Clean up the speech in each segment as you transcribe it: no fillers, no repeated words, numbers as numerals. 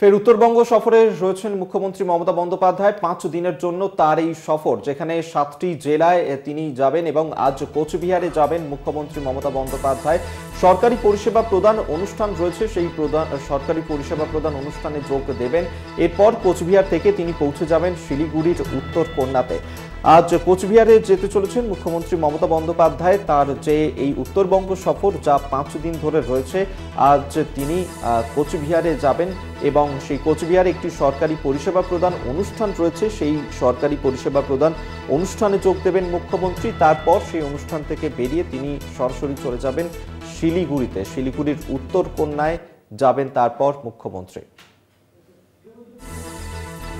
ফের উত্তরবঙ্গ সফরে রয়েছেন মুখ্যমন্ত্রী মমতা বন্দ্যোপাধ্যায়। 5 দিনের জন্য তার এই সফর, যেখানে 7টি জেলায় তিনি যাবেন এবং আজ কোচবিহারে যাবেন মুখ্যমন্ত্রী মমতা বন্দ্যোপাধ্যায়। সরকারি পরিষেবা প্রদান অনুষ্ঠান রয়েছে, সেই সরকারি পরিষেবা প্রদান অনুষ্ঠানে যোগ দেবেন। এরপর কোচবিহার থেকে তিনি পৌঁছে যাবেন শিলিগুড়ির উত্তর কন্যাতে। আজ কোচবিহারে যেতে চলেছেন মুখ্যমন্ত্রী মমতা বন্দ্যোপাধ্যায়। তার যে এই উত্তরবঙ্গ সফর, যা 5 দিন ধরে রয়েছে, আজ তিনি কোচবিহারে যাবেন এবং সেই কোচবিহারে একটি সরকারি পরিষেবা প্রদান অনুষ্ঠান রয়েছে। সেই সরকারি পরিষেবা প্রদান অনুষ্ঠানে যোগ দেবেন মুখ্যমন্ত্রী। তারপর সেই অনুষ্ঠান থেকে বেরিয়ে তিনি সরাসরি চলে যাবেন শিলিগুড়িতে। শিলিগুড়ির উত্তর কন্যায় যাবেন তারপর মুখ্যমন্ত্রী।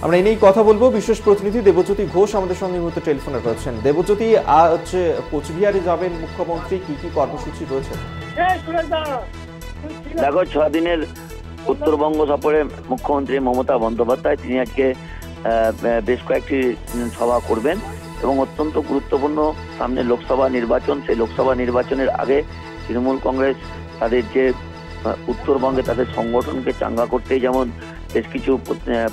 আমরা এই নিয়েই কথা বলবো। বিশেষ প্রতিনিধি দেবজ্যোতি ঘোষ আমাদের সঙ্গে এই মুহূর্তে টেলিফোনে রয়েছেন। দেবজ্যোতি, আজ কোচবিহারে যাবেন মুখ্যমন্ত্রী, কি কি কর্মসূচি রয়েছে? দেখো, 6 দিনের উত্তরবঙ্গ সফরে মুখ্যমন্ত্রী মমতা বন্দ্যোপাধ্যায় তিনি আজকে বেশ কয়েকটি সভা করবেন এবং অত্যন্ত গুরুত্বপূর্ণ সামনে লোকসভা নির্বাচন। সেই লোকসভা নির্বাচনের আগে তৃণমূল কংগ্রেস তাদের যে উত্তরবঙ্গে তাদের সংগঠনকে চাঙ্গা করতেই যেমন বেশ কিছু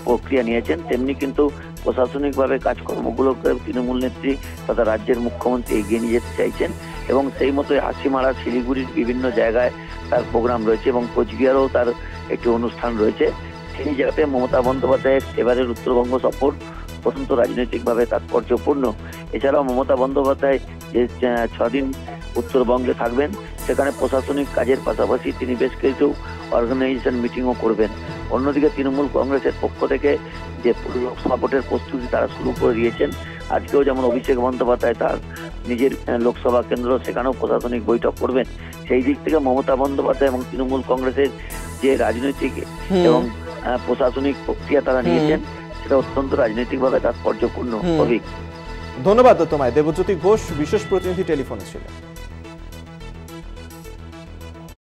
প্রক্রিয়া নিয়েছেন, তেমনি কিন্তু প্রশাসনিকভাবে কাজকর্মগুলোকে তৃণমূল নেত্রী তথা রাজ্যের মুখ্যমন্ত্রী এগিয়ে নিয়ে যেতে চাইছেন এবং সেই মতোই হাসিমারা শিলিগুড়ির বিভিন্ন জায়গায় তার প্রোগ্রাম রয়েছে এবং কোচবিহারেও তার একটি অনুষ্ঠান রয়েছে। সেই জায়গাতে মমতা বন্দ্যোপাধ্যায়ের এবারের উত্তরবঙ্গ সফর অত্যন্ত রাজনৈতিকভাবে তাৎপর্যপূর্ণ। এছাড়াও মমতা বন্দ্যোপাধ্যায় যে 6 দিন উত্তরবঙ্গে থাকবেন, সেখানে প্রশাসনিক কাজের পাশাপাশি তিনি বেশ কিছু অর্গানাইজেশন মিটিংও করবেন। অন্যদিকে তৃণমূল কংগ্রেসের পক্ষ থেকে যে লোকসভা ভোটের প্রস্তুতি তারা শুরু করে দিয়েছেন। আজকেও যেমন অভিষেক বন্দ্যোপাধ্যায় তার নিজের লোকসভা কেন্দ্র, সেখানেও প্রশাসনিক বৈঠক করবেন। সেই দিক থেকে মমতা বন্দ্যোপাধ্যায় এবং তৃণমূল কংগ্রেসের যে রাজনৈতিক এবং প্রশাসনিক প্রক্রিয়া তারা নিয়েছেন, সেটা অত্যন্ত রাজনৈতিকভাবে তাৎপর্যপূর্ণ। ধন্যবাদ তোমায়। দেবজ্যোতি ঘোষ বিশেষ প্রতিনিধি টেলিফোনে ছিলেন।